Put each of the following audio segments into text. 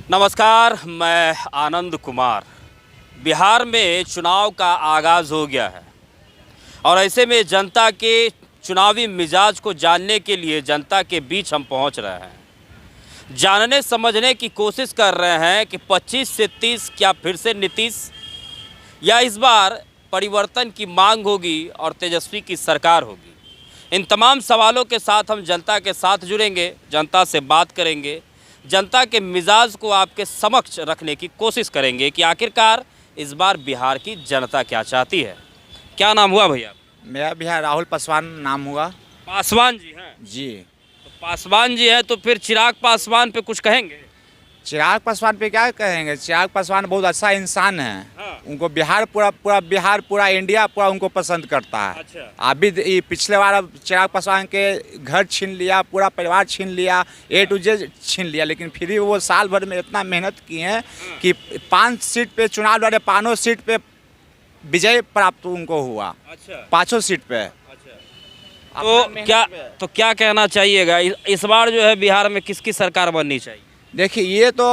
नमस्कार, मैं आनंद कुमार। बिहार में चुनाव का आगाज़ हो गया है और ऐसे में जनता के चुनावी मिजाज को जानने के लिए जनता के बीच हम पहुंच रहे हैं। जानने समझने की कोशिश कर रहे हैं कि 25 से 30 क्या फिर से नीतीश या इस बार परिवर्तन की मांग होगी और तेजस्वी की सरकार होगी। इन तमाम सवालों के साथ हम जनता के साथ जुड़ेंगे, जनता से बात करेंगे, जनता के मिजाज को आपके समक्ष रखने की कोशिश करेंगे कि आखिरकार इस बार बिहार की जनता क्या चाहती है। क्या नाम हुआ भैया? मेरा बिहार राहुल पासवान नाम हुआ। पासवान जी हैं? जी। तो पासवान जी हैं तो फिर चिराग पासवान पे कुछ कहेंगे? चिराग पासवान पे क्या कहेंगे? चिराग पासवान बहुत अच्छा इंसान है। हाँ। उनको बिहार पूरा बिहार पूरा इंडिया पूरा उनको पसंद करता है। अच्छा। अभी पिछले बार चिराग पासवान के घर छीन लिया, पूरा परिवार छीन लिया, A to Z छीन लिया, लेकिन फिर भी वो साल भर में इतना मेहनत की है कि 5 सीट पे चुनाव लड़े, 5 सीट पे विजय प्राप्त उनको हुआ। अच्छा। 5 सीट पे। अच्छा। तो क्या कहना चाहिएगा इस बार जो है बिहार में किसकी सरकार बननी चाहिए? देखिए, ये तो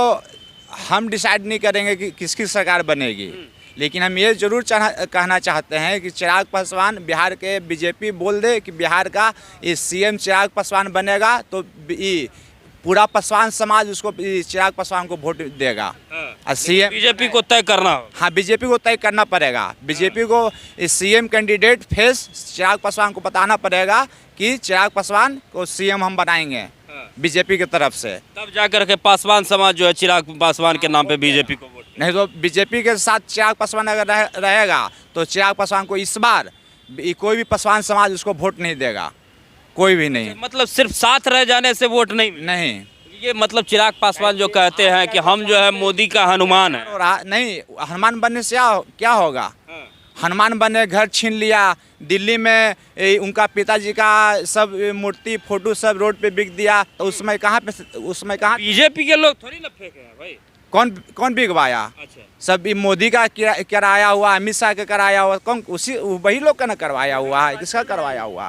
हम डिसाइड नहीं करेंगे कि किसकी सरकार बनेगी, लेकिन हम ये जरूर कहना चाहते हैं कि चिराग पासवान बिहार के बीजेपी बोल दे कि बिहार का इस CM चिराग पासवान बनेगा तो पूरा पासवान समाज उसको चिराग पासवान को वोट देगा। और CM बीजेपी को तय करना हो। हाँ, बीजेपी को तय करना पड़ेगा। बीजेपी को इस CM candidate face Chirag Paswan को बताना पड़ेगा कि चिराग पासवान को CM हम बनाएंगे बीजेपी की तरफ से। तब जाकर के पासवान समाज जो है चिराग पासवान के नाम पे बीजेपी को वोट। नहीं तो बीजेपी के साथ चिराग पासवान अगर रहेगा तो चिराग पासवान को इस बार कोई भी पासवान समाज उसको वोट नहीं देगा, कोई भी नहीं। मतलब सिर्फ साथ रह जाने से वोट नहीं। ये मतलब चिराग पासवान जो कहते हैं कि हम जो है मोदी का हनुमान है। नहीं, हनुमान बनने से क्या होगा? हनुमान बने, घर छीन लिया, दिल्ली में उनका पिताजी का सब मूर्ति फोटो सब रोड पे बिक दिया, तो उसमें कहाँ बीजेपी के लोग थोड़ी ना फेंके हैं भाई। कौन बिकवाया? अच्छा। सब मोदी का कराया हुआ, अमित शाह का कराया हुआ, कौन वही लोग का ना करवाया हुआ है? किसका करवाया हुआ?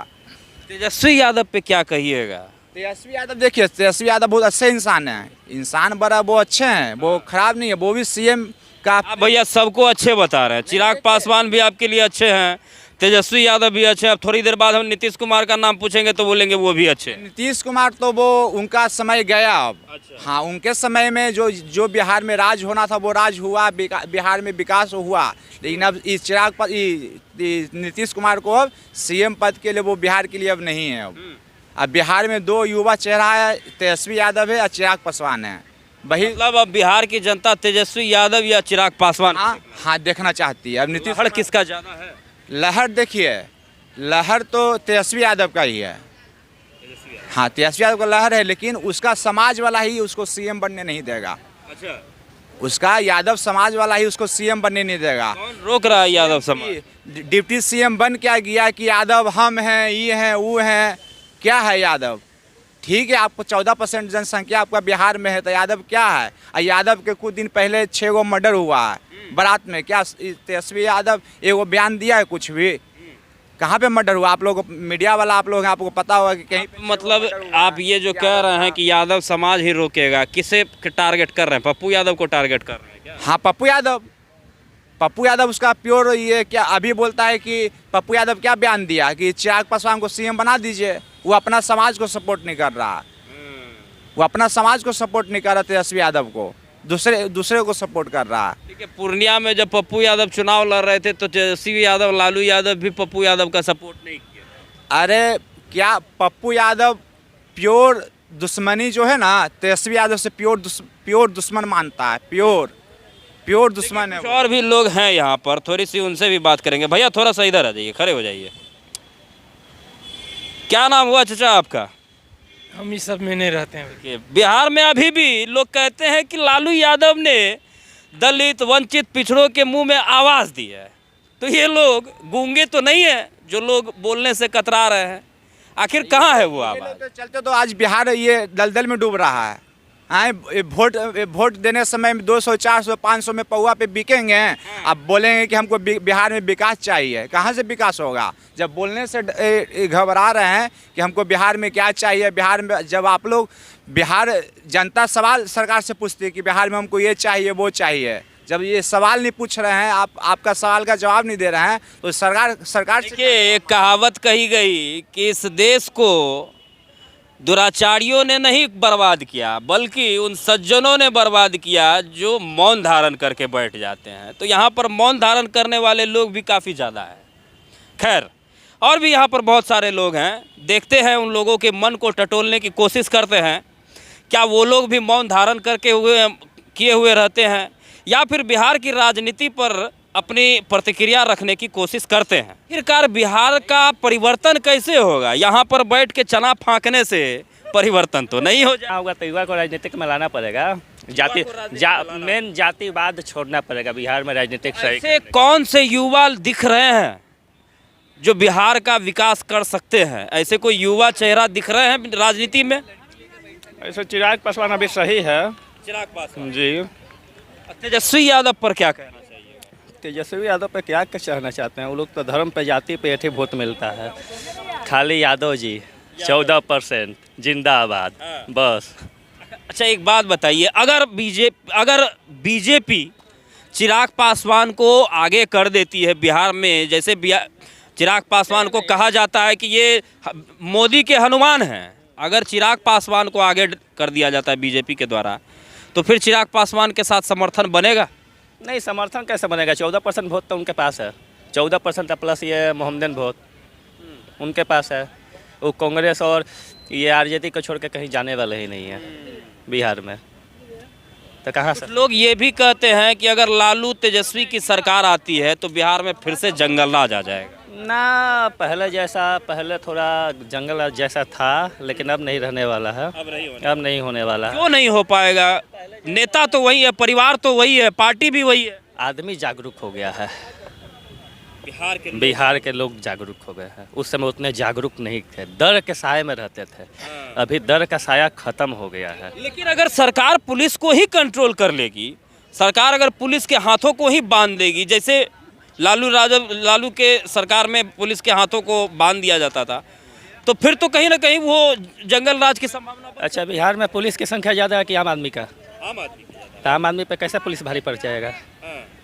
तेजस्वी यादव पे क्या कहिएगा? तेजस्वी यादव, देखिए तेजस्वी यादव बहुत अच्छे इंसान है। इंसान बड़ा वो अच्छे हैं, वो खराब नहीं है। वो भी CM का आप भैया सबको अच्छे बता रहे हैं। चिराग पासवान भी आपके लिए अच्छे हैं, तेजस्वी यादव भी अच्छे हैं। अब थोड़ी देर बाद हम नीतीश कुमार का नाम पूछेंगे तो बोलेंगे वो भी अच्छे। नीतीश कुमार तो वो उनका समय गया अब। अच्छा। हाँ, उनके समय में जो बिहार में राज होना था वो राज हुआ, बिहार में विकास हुआ, लेकिन अब इस नीतीश कुमार को अब CM पद के लिए वो बिहार के लिए अब नहीं है। अब बिहार में 2 युवा चेहरा है, तेजस्वी यादव है और चिराग पासवान है। वही मतलब अब बिहार की जनता तेजस्वी यादव या चिराग पासवान? हाँ, देखना चाहती है। अब नीतीश लहर किसका ज्यादा है? लहर देखिए, लहर तो तेजस्वी यादव का ही है। हाँ, तेजस्वी यादव का लहर है, लेकिन उसका समाज वाला ही उसको CM बनने नहीं देगा। अच्छा। उसका यादव समाज वाला ही उसको CM बनने नहीं देगा। कौन रोक रहा है यादव समाज? डिप्टी CM बन क्या गया कि यादव हम हैं, ये हैं, वो हैं। क्या है यादव? ठीक है, आपको 14% जनसंख्या आपका बिहार में है, तो यादव क्या है? और यादव के कुछ दिन पहले 6 गो मर्डर हुआ है बारात में। क्या तेजस्वी यादव एगो बयान दिया है? कुछ भी। कहाँ पे मर्डर हुआ? आप लोग मीडिया वाला आप लोग हैं, आपको पता होगा कि कहीं मतलब आप ये जो कह रहे हैं कि यादव समाज ही रोकेगा, किसे टारगेट कर रहे हैं? पप्पू यादव को टारगेट कर रहे हैं क्या? हाँ, पप्पू यादव उसका प्योर ये क्या अभी बोलता है कि पप्पू यादव क्या बयान दिया कि चिराग पासवान को CM बना दीजिए। वो अपना समाज को सपोर्ट नहीं कर रहा। वो अपना समाज को सपोर्ट नहीं कर रहा, तेजस्वी यादव को दूसरे को सपोर्ट कर रहा है। ठीक है, पूर्णिया में जब पप्पू यादव चुनाव लड़ रहे थे तो तेजस्वी यादव, लालू यादव भी पप्पू यादव का सपोर्ट नहीं किया। अरे क्या, पप्पू यादव प्योर दुश्मनी जो है ना, तेजस्वी यादव से प्योर दुश्मन मानता है। प्योर दुश्मन है। और भी लोग हैं यहाँ पर, थोड़ी सी उनसे भी बात करेंगे। भैया थोड़ा सा इधर आ जाइए, खड़े हो जाइए। क्या नाम हुआ चाचा आपका? हम इस सब में नहीं रहते हैं। कि बिहार में अभी भी लोग कहते हैं कि लालू यादव ने दलित वंचित पिछड़ों के मुंह में आवाज़ दी है, तो ये लोग गूंगे तो नहीं है जो लोग बोलने से कतरा रहे हैं? आखिर कहाँ है वो आवाज़? चलते तो आज बिहार ये दलदल में डूब रहा है। वोट देने समय में 200, 400, 500 में पौवा पे बिकेंगे। अब बोलेंगे कि हमको बिहार में विकास चाहिए। कहाँ से विकास होगा? जब बोलने से घबरा रहे हैं कि हमको बिहार में क्या चाहिए, बिहार में जब आप लोग बिहार जनता सवाल सरकार से पूछती है कि बिहार में हमको ये चाहिए वो चाहिए। जब ये सवाल नहीं पूछ रहे हैं, आपका सवाल का जवाब नहीं दे रहे हैं, तो सरकार से देखिए, एक कहावत कही गई कि इस देश को दुराचारियों ने नहीं बर्बाद किया, बल्कि उन सज्जनों ने बर्बाद किया जो मौन धारण करके बैठ जाते हैं। तो यहाँ पर मौन धारण करने वाले लोग भी काफ़ी ज़्यादा हैं। खैर, और भी यहाँ पर बहुत सारे लोग हैं, देखते हैं उन लोगों के मन को टटोलने की कोशिश करते हैं। क्या वो लोग भी मौन धारण किए हुए रहते हैं, या फिर बिहार की राजनीति पर अपनी प्रतिक्रिया रखने की कोशिश करते हैं? आखिरकार बिहार का परिवर्तन कैसे होगा? यहाँ पर बैठ के चना फाँकने से परिवर्तन तो नहीं हो जाएगा। होगा तो युवा को राजनीतिक में लाना पड़ेगा। मेन जातिवाद छोड़ना पड़ेगा बिहार में राजनीतिक सही। ऐसे कौन से युवा दिख रहे हैं जो बिहार का विकास कर सकते हैं? ऐसे कोई युवा चेहरा दिख रहे हैं राजनीति में? ऐसे चिराग पासवान अभी सही है। चिराग पासवान जी। तेजस्वी यादव पर क्या कहना चाहिए? तेजस्वी यादव पे क्या कहना चाहते हैं? वो लोग तो धर्म पे जाति पे ही वोट मिलता है। खाली यादव जी 14% जिंदाबाद, बस। अच्छा, एक बात बताइए, अगर बीजेपी चिराग पासवान को आगे कर देती है बिहार में, जैसे चिराग पासवान को कहा जाता है कि ये मोदी के हनुमान हैं, अगर चिराग पासवान को आगे कर दिया जाता है बीजेपी के द्वारा, तो फिर चिराग पासवान के साथ समर्थन बनेगा? नहीं, समर्थन कैसे बनेगा? 14% वोट तो उनके पास है। 14% प्लस ये मोहम्मदन वोट उनके पास है। वो कांग्रेस और ये आरजेडी को छोड़ के कहीं जाने वाले ही नहीं है बिहार में। तो कहाँ से? लोग ये भी कहते हैं कि अगर लालू तेजस्वी की सरकार आती है तो बिहार में फिर से जंगल राज आ जाएगा। ना, पहले थोड़ा जंगल जैसा था, लेकिन अब नहीं रहने वाला है। अब नहीं होने वाला है। क्यों नहीं हो पाएगा? नेता तो वही है, परिवार तो वही है, पार्टी भी वही है। आदमी जागरूक हो गया है। बिहार के लोग जागरूक हो गए हैं। उस समय उतने जागरूक नहीं थे, डर के साए में रहते थे। अभी डर का साया खत्म हो गया है। लेकिन अगर सरकार पुलिस को ही कंट्रोल कर लेगी, सरकार अगर पुलिस के हाथों को ही बांध देगी, जैसे लालू के सरकार में पुलिस के हाथों को बांध दिया जाता था, तो फिर तो कहीं ना कहीं वो जंगल राज की संभावना। अच्छा, बिहार में पुलिस की संख्या ज़्यादा है कि आम आदमी का? आम आदमी पे कैसे पुलिस भारी पड़ जाएगा?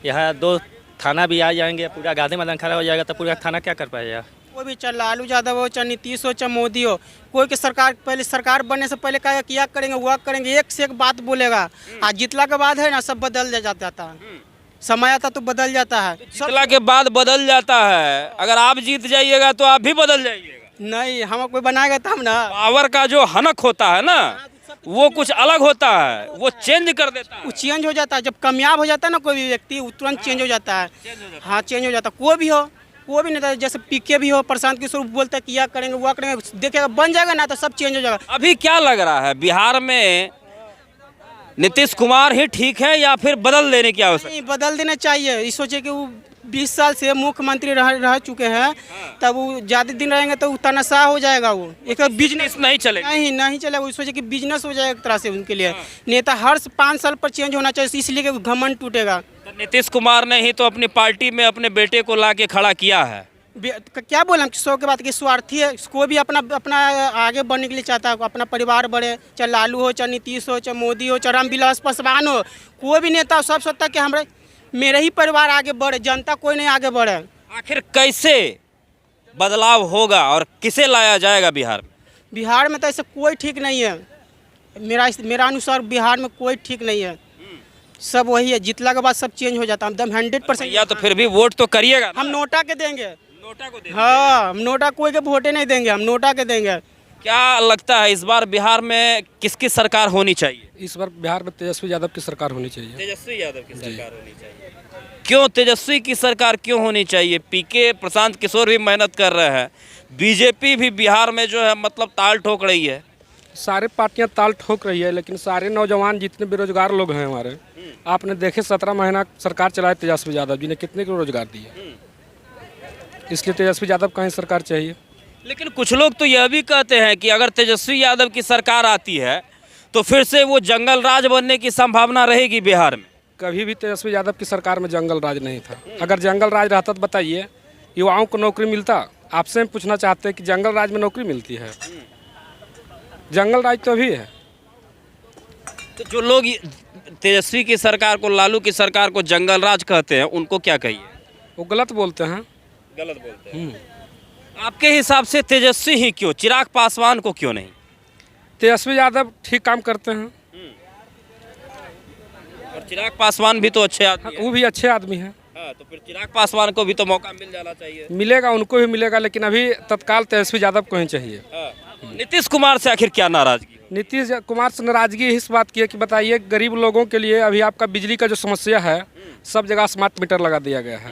यहाँ 2 थाना भी आ जाएंगे, पूरा गांधी मैदान खड़ा हो जाएगा, तो पूरा थाना क्या कर पाएगा? कोई भी, चाहे लालू यादव हो, चाहे नीतीश हो, चाहे मोदी हो, कोई की सरकार पहले सरकार बनने से पहले कहेगा क्या करेंगे वह करेंगे, एक से एक बात बोलेगा। आज जितला के बाद है ना, सब बदल जाता है। समय आता तो बदल जाता है। जितला के बाद बदल जाता है। अगर आप जीत जाइएगा तो आप भी बदल जाइएगा। नहीं, हम कोई बनाएगा तब ना। पावर का जो हनक होता है ना, वो कुछ अलग होता है, वो चेंज कर देता है। वो चेंज हो जाता है। जब कामयाब हो जाता है ना कोई भी व्यक्ति, वो तुरंत चेंज हो जाता है। हाँ, चेंज हो जाता है। कोई भी हो, कोई भी नेता, जैसे पीके भी हो, प्रशांत किशोर बोलते हैं किया करेंगे वो करेंगे, देखेगा बन जाएगा ना तो सब चेंज हो जाएगा। अभी क्या लग रहा है, बिहार में नीतीश कुमार ही ठीक है या फिर बदल देने की आवश्यकता? नहीं, बदल देना चाहिए। इस सोचे कि वो 20 साल से मुख्यमंत्री रह चुके हैं, तब वो ज़्यादा दिन रहेंगे तो तनाशाह हो जाएगा। वो एक बिजनेस नहीं चलेगा। नहीं चलेगा। वो सोचे कि बिजनेस हो जाएगा एक तरह से उनके लिए। नेता हर 5 साल पर चेंज होना चाहिए, इसलिए कि घमंड टूटेगा। तो नीतीश कुमार ने ही तो अपनी पार्टी में अपने बेटे को ला के खड़ा किया है। क्या बोला किसों के बात की स्वार्थी है, कोई भी अपना आगे बढ़ने के लिए चाहता है, अपना परिवार बढ़े, चाहे लालू हो, चाहे नीतीश हो, चाहे मोदी हो, चाहे रामविलास पासवान हो, कोई भी नेता सब सोचता है कि मेरे ही परिवार आगे बढ़े, जनता कोई नहीं आगे बढ़े। आखिर कैसे बदलाव होगा और किसे लाया जाएगा बिहार में? बिहार में तो ऐसा कोई ठीक नहीं है। मेरा अनुसार बिहार में कोई ठीक नहीं है। सब वही है, जितला के बाद सब चेंज हो जाता है एकदम 100%। या तो फिर भी वोट तो करिएगा। हम नोटा के देंगे। नोटा को देंगे? हाँ, हम नोटा कोई के वोटे नहीं देंगे, हम नोटा के देंगे। क्या लगता है इस बार बिहार में किसकी सरकार होनी चाहिए? इस बार बिहार में तेजस्वी यादव की सरकार होनी चाहिए। तेजस्वी यादव की सरकार होनी चाहिए। क्यों तेजस्वी की सरकार क्यों होनी चाहिए? पीके प्रशांत किशोर भी मेहनत कर रहे हैं, बीजेपी भी बिहार में जो है मतलब ताल ठोक रही है। सारे पार्टियां ताल ठोक रही है, लेकिन सारे नौजवान जितने बेरोजगार लोग हैं हमारे, आपने देखे 17 महीना सरकार चलाए तेजस्वी यादव जी ने, कितने को रोजगार दिए। इसलिए तेजस्वी यादव का ही सरकार चाहिए। लेकिन कुछ लोग तो यह भी कहते हैं कि अगर तेजस्वी यादव की सरकार आती है तो फिर से वो जंगल राज बनने की संभावना रहेगी बिहार में। कभी भी तेजस्वी यादव की सरकार में जंगल राज नहीं था। अगर जंगल राज रहता तो बताइए युवाओं को नौकरी मिलता? आपसे हम पूछना चाहते हैं कि जंगल राज में नौकरी मिलती है? जंगल राज तो अभी है, तो जो लोग तेजस्वी की सरकार को, लालू की सरकार को जंगल राज कहते हैं, उनको क्या कहिए? वो गलत बोलते हैं। गलत बोलते हैं। आपके हिसाब से तेजस्वी ही क्यों, चिराग पासवान को क्यों नहीं? तेजस्वी यादव ठीक काम करते हैं। और चिराग पासवान भी तो अच्छे आदमी हैं। वो भी अच्छे आदमी हैं। हाँ, तो फिर चिराग पासवान को भी तो मौका मिल जाना चाहिए। मिलेगा, उनको भी मिलेगा, लेकिन अभी तत्काल तेजस्वी यादव को ही चाहिए। नीतीश कुमार से आखिर क्या नाराजगी? नीतीश कुमार से नाराजगी इस बात की है कि बताइए, गरीब लोगों के लिए अभी आपका बिजली का जो समस्या है, सब जगह स्मार्ट मीटर लगा दिया गया है।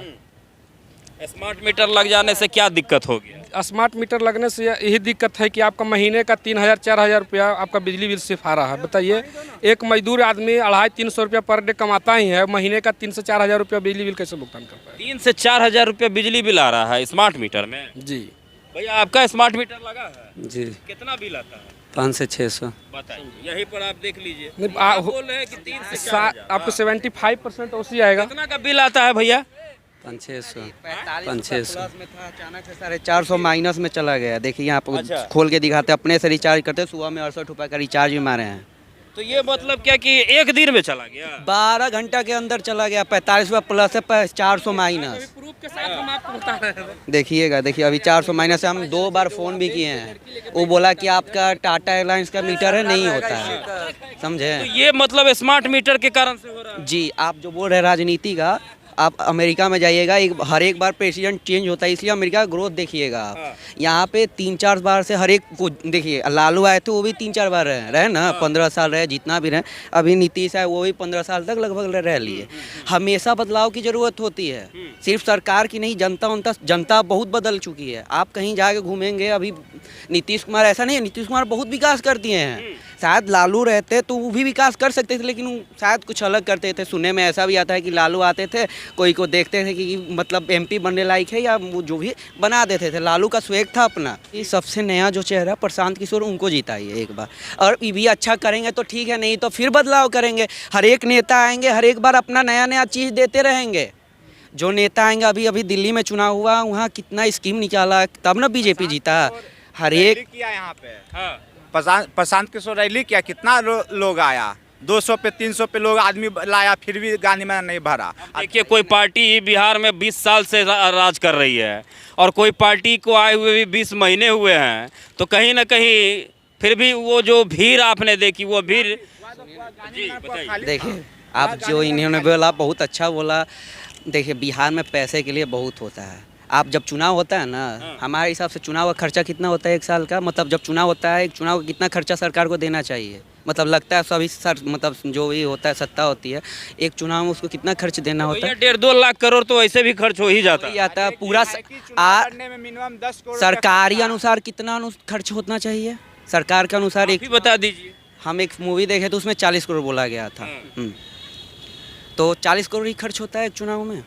स्मार्ट मीटर लग जाने से क्या दिक्कत होगी? स्मार्ट मीटर लगने से यही दिक्कत है कि आपका महीने का 3,000-4,000 रुपया आपका बिजली बिल सिर्फ आ रहा है। बताइए, एक मजदूर आदमी 250-300 रुपया पर डे कमाता ही है, महीने का 3 से 4,000 रुपया बिजली बिल कैसे भुगतान कर पाए? 3 से 4,000 रुपया बिजली बिल आ रहा है स्मार्ट मीटर में? जी भैया, आपका स्मार्ट मीटर लगा है? जी, कितना बिल आता है? 5 से 600। बताइए, यहीं पर आप देख लीजिए। नहीं, आप बोल रहे हैं कि 3 से 4,000। आपको 75% उसी आएगा। कितना का बिल आता है भैया? 500-600। 500 में था, अचानक से 450 माइनस में चला गया। देखिए यहाँ पर अच्छा। खोल के दिखाते, अपने से रिचार्ज करते, सुबह में 68 रुपये का रिचार्ज भी मारे हैं। तो ये मतलब क्या कि एक दिन में चला गया? 12 घंटा के अंदर चला गया। 45 रुपये प्लस है, 400 माइनस। प्रूफ के साथ हम आपको बता रहे हैं। देखिएगा, देखिए अभी 400 माइनस है। हम 2 बार फ़ोन भी किए हैं, वो बोला कि आपका टाटा एयरलाइंस का मीटर है, नहीं होता है। समझे? तो ये मतलब स्मार्ट मीटर के कारण से हो रहा है? जी, आप जो बोल रहे हैं राजनीति का, आप अमेरिका में जाइएगा, हर एक बार प्रेसिडेंट चेंज होता है, इसलिए अमेरिका का ग्रोथ देखिएगा आप। यहाँ पे 3-4 बार से हर एक को देखिए, लालू आए थे वो भी 3-4 बार रहे ना, 15 साल रहे, जितना भी रहे। अभी नीतीश आए, वो भी 15 साल तक लगभग रह लिए। हमेशा बदलाव की ज़रूरत होती है, सिर्फ सरकार की नहीं, जनता बहुत बदल चुकी है। आप कहीं जाके घूमेंगे, अभी नीतीश कुमार ऐसा नहीं है, नीतीश कुमार बहुत विकास कर दिए हैं। शायद लालू रहते तो वो भी विकास कर सकते थे, लेकिन वो शायद कुछ अलग करते थे। सुनने में ऐसा भी आता है कि लालू आते थे, कोई को देखते थे कि मतलब एमपी बनने लायक है, या वो जो भी बना देते थे। लालू का स्वेग था अपना। ये सबसे नया जो चेहरा प्रशांत किशोर, उनको जिताइए एक बार, और ये भी अच्छा करेंगे तो ठीक है, नहीं तो फिर बदलाव करेंगे। हर एक नेता आएंगे, हर एक बार अपना नया नया चीज़ देते रहेंगे। जो नेता आएंगे, अभी दिल्ली में चुनाव हुआ, वहाँ कितना स्कीम निकाला, तब ना बीजेपी जीता। हर एक किया यहाँ पे प्रशांत किशोर रैली किया, कितना लोग आया, 200 पे 300 पे लोग आदमी लाया, फिर भी गांधी मैदान नहीं भरा। देखिए, कोई पार्टी बिहार में 20 साल से राज कर रही है, और कोई पार्टी को आए हुए भी 20 महीने हुए हैं, तो कहीं ना कहीं फिर भी वो जो भीड़ आपने देखी, वो भीड़। जी बताइए। देखिए, आप जो इन्होंने बोला बहुत अच्छा बोला। देखिए, बिहार में पैसे के लिए बहुत होता है। आप जब चुनाव होता है ना, हमारे हिसाब से चुनाव का खर्चा कितना होता है 1 साल का, मतलब जब चुनाव होता है, एक चुनाव का कितना खर्चा सरकार को देना चाहिए, मतलब लगता है सभी मतलब जो भी होता है, सत्ता होती है, एक चुनाव में उसको कितना खर्च देना होता है? 1.5-2 लाख करोड़ तो ऐसे भी खर्च हो ही जाता है। आता है पूरा मिनिमम 10 करोड़ सरकारी अनुसार कितना खर्च होना चाहिए, सरकार के अनुसार। एक बता दीजिए। हम एक मूवी देखे तो उसमें 40 करोड़ बोला गया था। तो 40 करोड़ ही खर्च होता है एक चुनाव में?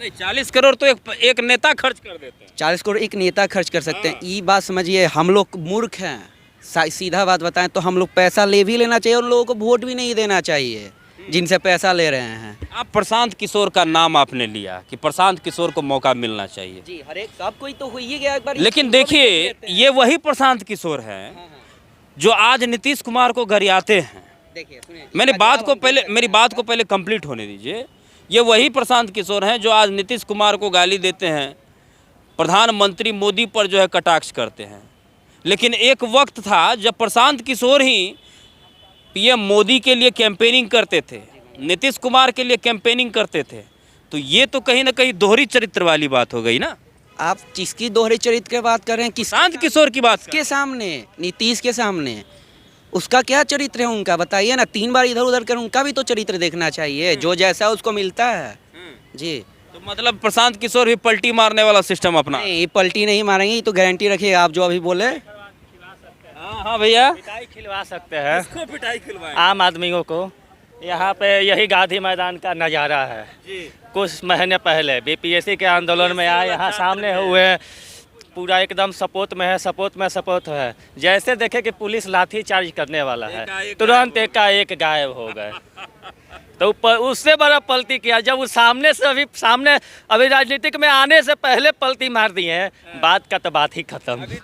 नहीं, 40 करोड़ तो एक नेता खर्च कर देते हैं। 40 करोड़ एक नेता खर्च कर सकते हैं। ये बात समझिए, हम लोग मूर्ख हैं। सीधा बात बताएं तो हम लोग पैसा ले भी लेना चाहिए, और लोगों को वोट भी नहीं देना चाहिए जिनसे पैसा ले रहे हैं। आप प्रशांत किशोर का नाम आपने लिया कि प्रशांत किशोर को मौका मिलना चाहिए। जी, हर एक सब कोई तो हो ही गया एक बार। लेकिन देखिए, ये वही प्रशांत किशोर हैं जो आज नीतीश कुमार को गरियाते हैं। देखिए, सुनिए, मेरी बात को पहले कंप्लीट होने दीजिए। ये वही प्रशांत किशोर हैं जो आज नीतीश कुमार को गाली देते हैं, प्रधानमंत्री मोदी पर जो है कटाक्ष करते हैं। लेकिन एक वक्त था जब प्रशांत किशोर ही पीएम मोदी के लिए कैंपेनिंग करते थे, नीतीश कुमार के लिए कैंपेनिंग करते थे। तो ये तो कहीं ना कहीं दोहरी चरित्र वाली बात हो गई ना। आप जिसकी दोहरे चरित्र की बात कर रहे हैं, प्रशांत किशोर की बात के सामने, नीतीश के सामने, उसका क्या चरित्र है उनका, बताइए ना। 3 बार इधर उधर कर, उनका भी तो चरित्र देखना चाहिए। जो जैसा उसको मिलता है। जी, तो मतलब प्रशांत किशोर भी पलटी मारने वाला सिस्टम अपना? नहीं, ये पलटी नहीं मारेंगे, ये तो गारंटी रखिए आप जो अभी बोले। हाँ भैया, पिटाई खिलवा सकते हैं पिटाई खिलवाएं आम आदमियों को। यहाँ पे यही गांधी मैदान का नज़ारा है। कुछ महीने पहले बीपीएससी के आंदोलन में आए, यहाँ सामने हुए, पूरा एकदम सपोर्ट में है। जैसे देखे कि पुलिस लाठी चार्ज करने वाला है, तुरंत एकाएक गायब हो गए। तो उससे बड़ा पलटी किया जब वो सामने अभी राजनीतिक में आने से पहले पलटी मार दिए हैं। बात का तो बात ही खत्म।